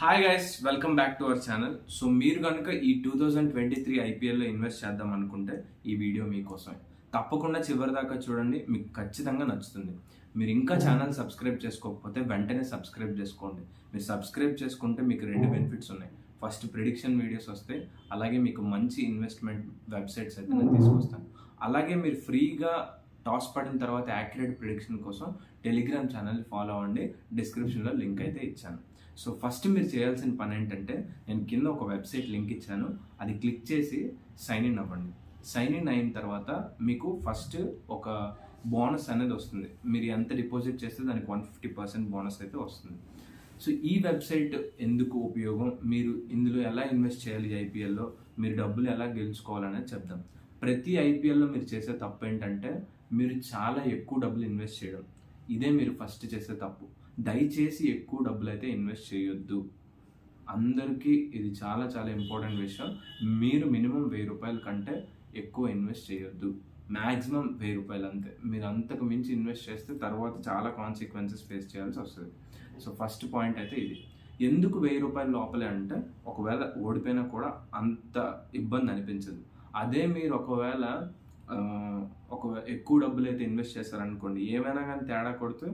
Hi guys, welcome back to our channel. So మీరు కనుక ఈ 2023 ఐపీఎల్లో ఇన్వెస్ట్ చేద్దాం అనుకుంటే ఈ వీడియో మీకోసమే. తప్పకుండా చివరి దాకా చూడండి, మీకు ఖచ్చితంగా నచ్చుతుంది. మీరు ఇంకా ఛానల్ సబ్స్క్రైబ్ చేసుకోకపోతే వెంటనే సబ్స్క్రైబ్ చేసుకోండి. మీరు సబ్స్క్రైబ్ చేసుకుంటే మీకు రెండు బెనిఫిట్స్ ఉన్నాయి. ఫస్ట్, ప్రిడిక్షన్ వీడియోస్ వస్తాయి, అలాగే మీకు మంచి ఇన్వెస్ట్మెంట్ వెబ్సైట్స్ అయితే నేను తీసుకొస్తాను. అలాగే మీరు ఫ్రీగా టాస్ పడిన తర్వాత యాక్యురేట్ ప్రిడిక్షన్ కోసం టెలిగ్రామ్ ఛానల్ ఫాలో అవ్వండి. డిస్క్రిప్షన్లో లింక్ అయితే ఇచ్చాను. సో ఫస్ట్ మీరు చేయాల్సిన పని ఏంటంటే, నేను కింద ఒక వెబ్సైట్ లింక్ ఇచ్చాను, అది క్లిక్ చేసి సైన్ ఇన్ అవ్వండి. సైన్ ఇన్ అయిన తర్వాత మీకు ఫస్ట్ ఒక బోనస్ అనేది వస్తుంది. మీరు ఎంత డిపాజిట్ చేస్తే దానికి 150% బోనస్ అయితే వస్తుంది. సో ఈ వెబ్సైట్ ఎందుకు ఉపయోగం, మీరు ఇందులో ఎలా ఇన్వెస్ట్ చేయాలి, ఐపీఎల్లో మీరు డబ్బులు ఎలా గెలుచుకోవాలనేది చెప్దాం. ప్రతి ఐపీఎల్లో మీరు చేసే తప్పు ఏంటంటే, మీరు చాలా ఎక్కువ డబ్బులు ఇన్వెస్ట్ చేయడం. ఇదే మీరు ఫస్ట్ చేసే తప్పు. దయచేసి ఎక్కువ డబ్బులు అయితే ఇన్వెస్ట్ చేయొద్దు. అందరికీ ఇది చాలా చాలా ఇంపార్టెంట్ విషయం. మీరు మినిమం 1000 రూపాయల కంటే ఎక్కువ ఇన్వెస్ట్ చేయొద్దు. మ్యాక్సిమం 1000 రూపాయలు అంతే. మీరు అంతకు మించి ఇన్వెస్ట్ చేస్తే తర్వాత చాలా కాన్సిక్వెన్సెస్ ఫేస్ చేయాల్సి వస్తుంది. సో ఫస్ట్ పాయింట్ అయితే ఇది. ఎందుకు 1000 రూపాయల లోపలే అంటే, ఒకవేళ ఓడిపోయినా కూడా అంత ఇబ్బంది అనిపించదు. అదే మీరు ఒకవేళ ఎక్కువ డబ్బులు అయితే ఇన్వెస్ట్ చేస్తారనుకోండి, ఏమైనా కానీ తేడా కొడితే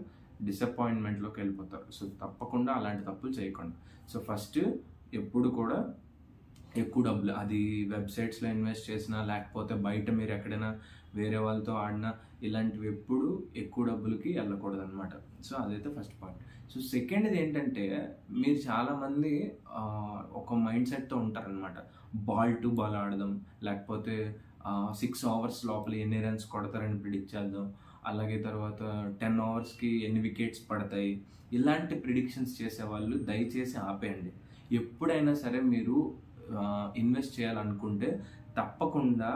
డిసప్పాయింట్మెంట్లోకి వెళ్ళిపోతారు. సో తప్పకుండా అలాంటి తప్పులు చేయకండి. సో ఫస్ట్ ఎప్పుడు కూడా ఎక్కువ డబ్బులు, అది వెబ్సైట్స్లో ఇన్వెస్ట్ చేసినా లేకపోతే బయట మీరు ఎక్కడైనా వేరే వాళ్ళతో ఆడినా, ఇలాంటివి ఎప్పుడు ఎక్కువ డబ్బులకి వెళ్ళకూడదు అనమాట. సో అదైతే ఫస్ట్ పాయింట్. సో సెకండ్ది ఏంటంటే, మీరు చాలామంది ఒక మైండ్ సెట్తో ఉంటారనమాట. బాల్ టు బాల్ ఆడదాం, లేకపోతే 6 అవర్స్ లోపల ఎన్ని రన్స్ కొడతారని ప్రిడిక్ట్ చేద్దాం, అలాగే తర్వాత 10 అవర్స్కి ఎన్ని వికెట్స్ పడతాయి, ఇలాంటి ప్రిడిక్షన్స్ చేసేవాళ్ళు దయచేసి ఆపేయండి. ఎప్పుడైనా సరే మీరు ఇన్వెస్ట్ చేయాలనుకుంటే తప్పకుండా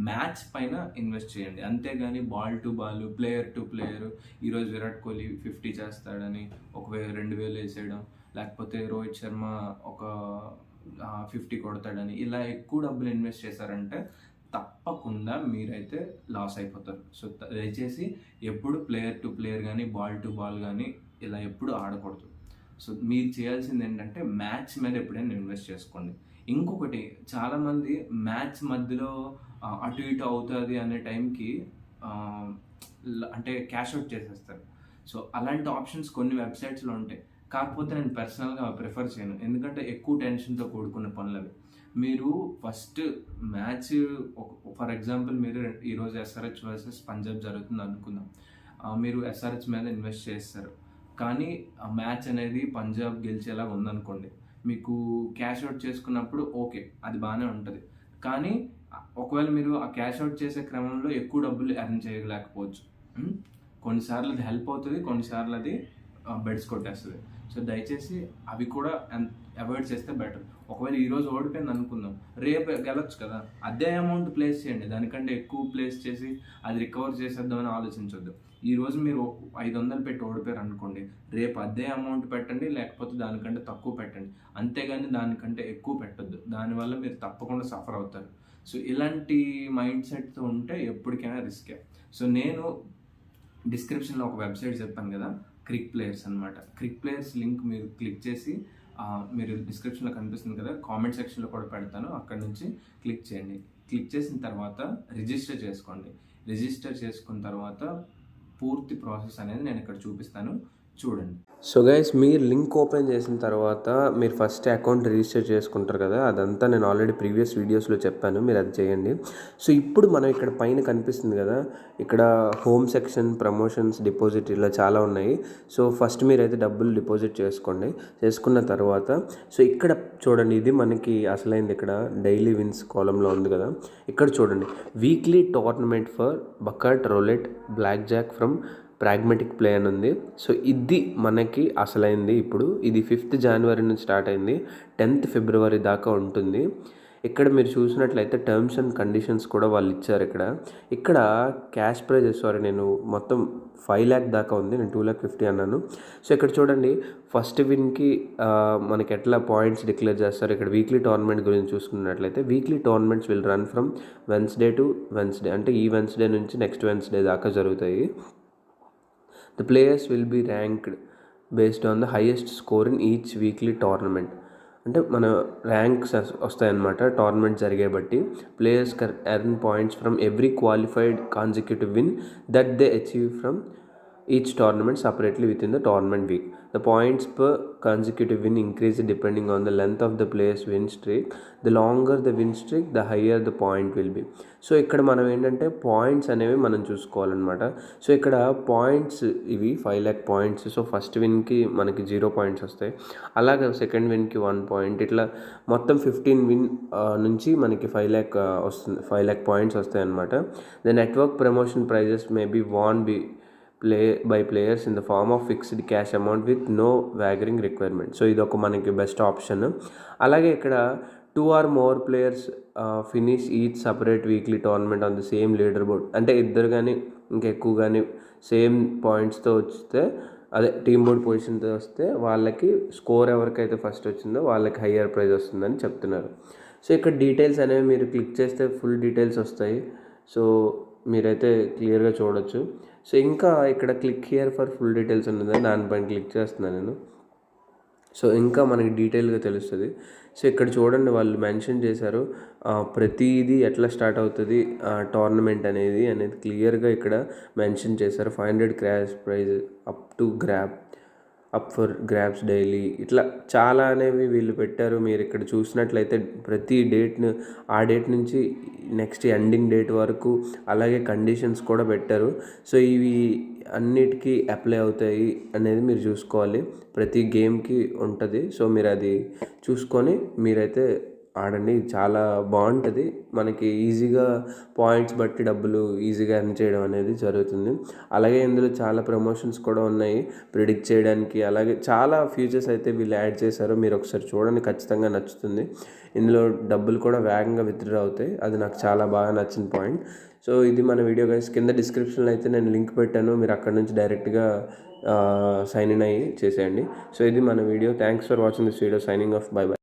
మ్యాచ్ పైన ఇన్వెస్ట్ చేయండి. అంతేగాని ball to ball, player to player, ఈరోజు విరాట్ కోహ్లీ 50 చేస్తాడని 2000 వేసేయడం, లేకపోతే రోహిత్ శర్మ ఒక 50 కొడతాడని, ఇలా ఎక్కువ డబ్బులు ఇన్వెస్ట్ చేశారంటే తప్పకుండా మీరైతే లాస్ అయిపోతారు. సో దయచేసి ఎప్పుడు ప్లేయర్ టు ప్లేయర్ కానీ బాల్ టు బాల్ కానీ ఇలా ఎప్పుడు ఆడకూడదు. సో మీరు చేయాల్సింది ఏంటంటే, మ్యాచ్ మీద ఎప్పుడైనా ఇన్వెస్ట్ చేసుకోండి. ఇంకొకటి, చాలామంది మ్యాచ్ మధ్యలో అటు ఇటు అవుతుంది అనే టైంకి అంటే క్యాష్ అవుట్ చేసేస్తారు. సో అలాంటి ఆప్షన్స్ కొన్ని వెబ్సైట్స్లో ఉంటాయి. కాకపోతే నేను పర్సనల్గా ప్రిఫర్ చేయను, ఎందుకంటే ఎక్కువ టెన్షన్తో కూడుకున్న పనులు అవి. మీరు ఫస్ట్ మ్యాచ్, ఫర్ ఎగ్జాంపుల్ మీరు ఈరోజు ఎస్ఆర్హెచ్ వర్సెస్ పంజాబ్ జరుగుతుంది అనుకుందాం. మీరు ఎస్ఆర్హెచ్ మీద ఇన్వెస్ట్ చేస్తారు, కానీ ఆ మ్యాచ్ అనేది పంజాబ్ గెలిచేలా ఉందనుకోండి. మీకు క్యాష్ అవుట్ చేసుకున్నప్పుడు ఓకే, అది బాగానే ఉంటుంది. కానీ ఒకవేళ మీరు ఆ క్యాష్ అవుట్ చేసే క్రమంలో ఎక్కువ డబ్బులు ఎర్న్ చేయలేకపోవచ్చు. కొన్నిసార్లు అది హెల్ప్ అవుతుంది, కొన్నిసార్లు అది బెడ్స్ కొట్టేస్తుంది. సో దయచేసి అవి కూడా అవాయిడ్ చేస్తే బెటర్. ఒకవేళ ఈరోజు ఓడిపోయింది అనుకుందాం, రేపు గెలవచ్చు కదా, అదే అమౌంట్ ప్లేస్ చేయండి. దానికంటే ఎక్కువ ప్లేస్ చేసి అది రికవర్ చేసేద్దామని ఆలోచించొద్దు. ఈరోజు మీరు 500 పెట్టి ఓడిపోయారు అనుకోండి, రేపు అదే అమౌంట్ పెట్టండి, లేకపోతే దానికంటే తక్కువ పెట్టండి. అంతేగాని దానికంటే ఎక్కువ పెట్టొద్దు. దానివల్ల మీరు తప్పకుండా సఫర్ అవుతారు. సో ఇలాంటి మైండ్ సెట్తో ఉంటే ఎప్పటికైనా రిస్కే. సో నేను డిస్క్రిప్షన్లో ఒక వెబ్సైట్ చెప్పాను కదా, క్రిక్ప్లేయర్స్ అనమాట. క్రిక్ప్లేయర్స్ లింక్ మీరు క్లిక్ చేసి, మీరు డిస్క్రిప్షన్లో కనిపిస్తుంది కదా, కామెంట్ సెక్షన్లో కూడా పెడతాను, అక్కడ నుంచి క్లిక్ చేయండి. క్లిక్ చేసిన తర్వాత రిజిస్టర్ చేసుకోండి. రిజిస్టర్ చేసుకున్న తర్వాత పూర్తి ప్రాసెస్ అనేది నేను ఇక్కడ చూపిస్తాను, చూడండి. సో గైస్, మీరు లింక్ ఓపెన్ చేసిన తర్వాత మీరు ఫస్ట్ అకౌంట్ రిజిస్టర్ చేసుకుంటారు కదా, అదంతా నేను ఆల్రెడీ ప్రీవియస్ వీడియోస్లో చెప్పాను, మీరు అది చేయండి. సో ఇప్పుడు మనం ఇక్కడ పైన కనిపిస్తుంది కదా, ఇక్కడ హోమ్ సెక్షన్, ప్రమోషన్స్, డిపాజిట్, ఇలా చాలా ఉన్నాయి. సో ఫస్ట్ మీరైతే డబ్బులు డిపాజిట్ చేసుకోండి. చేసుకున్న తర్వాత సో ఇక్కడ చూడండి, ఇది మనకి అసలైంది. ఇక్కడ డైలీ విన్స్ కాలంలో ఉంది కదా, ఇక్కడ చూడండి, weekly tournament for baccarat, roulette, blackjack from Pragmatic Play అని ఉంది. సో ఇది మనకి అసలైంది. ఇప్పుడు ఇది 5th జనవరి నుంచి స్టార్ట్ అయింది, 10th ఫిబ్రవరి దాకా ఉంటుంది. ఇక్కడ మీరు చూసినట్లయితే టర్మ్స్ అండ్ కండిషన్స్ కూడా వాళ్ళు ఇచ్చారు. ఇక్కడ క్యాష్ ప్రైజెస్, నేను మొత్తం 5 lakh దాకా ఉంది, నేను 250,000 అన్నాను. సో ఇక్కడ చూడండి, ఫస్ట్ విన్కి మనకి ఎట్లా పాయింట్స్ డిక్లేర్ చేస్తారు. ఇక్కడ వీక్లీ టోర్నమెంట్ గురించి చూసుకున్నట్లయితే, weekly tournaments will run from Wednesday to Wednesday, అంటే ఈ వెన్స్డే నుంచి నెక్స్ట్ వెన్స్డే దాకా జరుగుతాయి. The players will be ranked based on the highest score in each weekly tournament. అంటే మన ర్యాంక్స్ వస్తాయన్నమాట టోర్నమెంట్ జరిగే బట్టి. Players earn points from every qualified consecutive win that they achieve from each tournament separately within the tournament week. The points per consecutive win increase depending on the length of the player's win streak. The longer the win streak, the higher the point will be. So ఇక్కడ మనం ఏంటంటే points అనేవి మనం చూసుకోవాలన్నమాట. So ఇక్కడ points ఇవి 5 lakh points. So first విన్కి మనకి 0 points వస్తాయి. అలాగే సెకండ్ విన్కి 1 పాయింట్, ఇట్లా మొత్తం 15 విన్ నుంచి మనకి 5 lakh వస్తుంది, 5 lakh పాయింట్స్ వస్తాయి అన్నమాట. The network promotion prizes may be won by players in the form of fixed cash amount with no wagering requirement. So ఇది ఒక మనకి బెస్ట్ ఆప్షన్. అలాగే ఇక్కడ 2 or more players finish each separate weekly tournament on the same leader board. అంటే ఇద్దరు కానీ ఇంకెక్కువ కానీ సేమ్ పాయింట్స్తో వస్తే, అదే టీమ్ బోర్డ్ పొజిషన్తో వస్తే వాళ్ళకి స్కోర్ ఎవరికైతే ఫస్ట్ వచ్చిందో వాళ్ళకి హయ్యర్ ప్రైజ్ వస్తుందని చెప్తున్నారు. సో ఇక్కడ డీటెయిల్స్ అనేవి మీరు క్లిక్ చేస్తే ఫుల్ డీటెయిల్స్ వస్తాయి. సో మీరైతే క్లియర్గా చూడొచ్చు. సో ఇంకా ఇక్కడ click here for full details ఉన్నది, దానిపైన క్లిక్ చేస్తున్నాను నేను. సో ఇంకా మనకి డీటెయిల్గా తెలుస్తుంది. సో ఇక్కడ చూడండి వాళ్ళు మెన్షన్ చేశారు ప్రతిదీ ఎట్లా స్టార్ట్ అవుతుంది టోర్నమెంట్ అనేది క్లియర్గా ఇక్కడ మెన్షన్ చేశారు. 500 cash prize up for grabs daily, ఇట్లా చాలా అనేవి వీళ్ళు పెట్టారు. మీరు ఇక్కడ చూసినట్లయితే ప్రతి ఆ డేట్ నుంచి నెక్స్ట్ ఎండింగ్ డేట్ వరకు, అలాగే కండిషన్స్ కూడా పెట్టారు. సో ఇవి అన్నిటికీ అప్లై అవుతాయి అనేది మీరు చూసుకోవాలి. ప్రతి గేమ్కి ఉంటుంది. సో మీరు అది చూసుకొని మీరైతే ఆడండి. చాలా బాగుంటుంది. మనకి ఈజీగా పాయింట్స్ బట్టి డబ్బులు ఈజీగా ఎర్న్ చేయడం అనేది జరుగుతుంది. అలాగే ఇందులో చాలా ప్రమోషన్స్ కూడా ఉన్నాయి ప్రిడిక్ట్ చేయడానికి. అలాగే చాలా ఫీచర్స్ అయితే వీళ్ళు యాడ్ చేశారు. మీరు ఒకసారి చూడండి, ఖచ్చితంగా నచ్చుతుంది. ఇందులో డబ్బులు కూడా వేగంగా విత్డ్రా అవుతాయి. అది నాకు చాలా బాగా నచ్చిన పాయింట్. సో ఇది మన వీడియో గైస్. కింద డిస్క్రిప్షన్లో అయితే నేను లింక్ పెట్టాను, మీరు అక్కడ నుంచి డైరెక్ట్గా సైన్ ఇన్ అయ్యి చేసేయండి. సో ఇది మన video. Thanks for watching this video. Signing off. By by.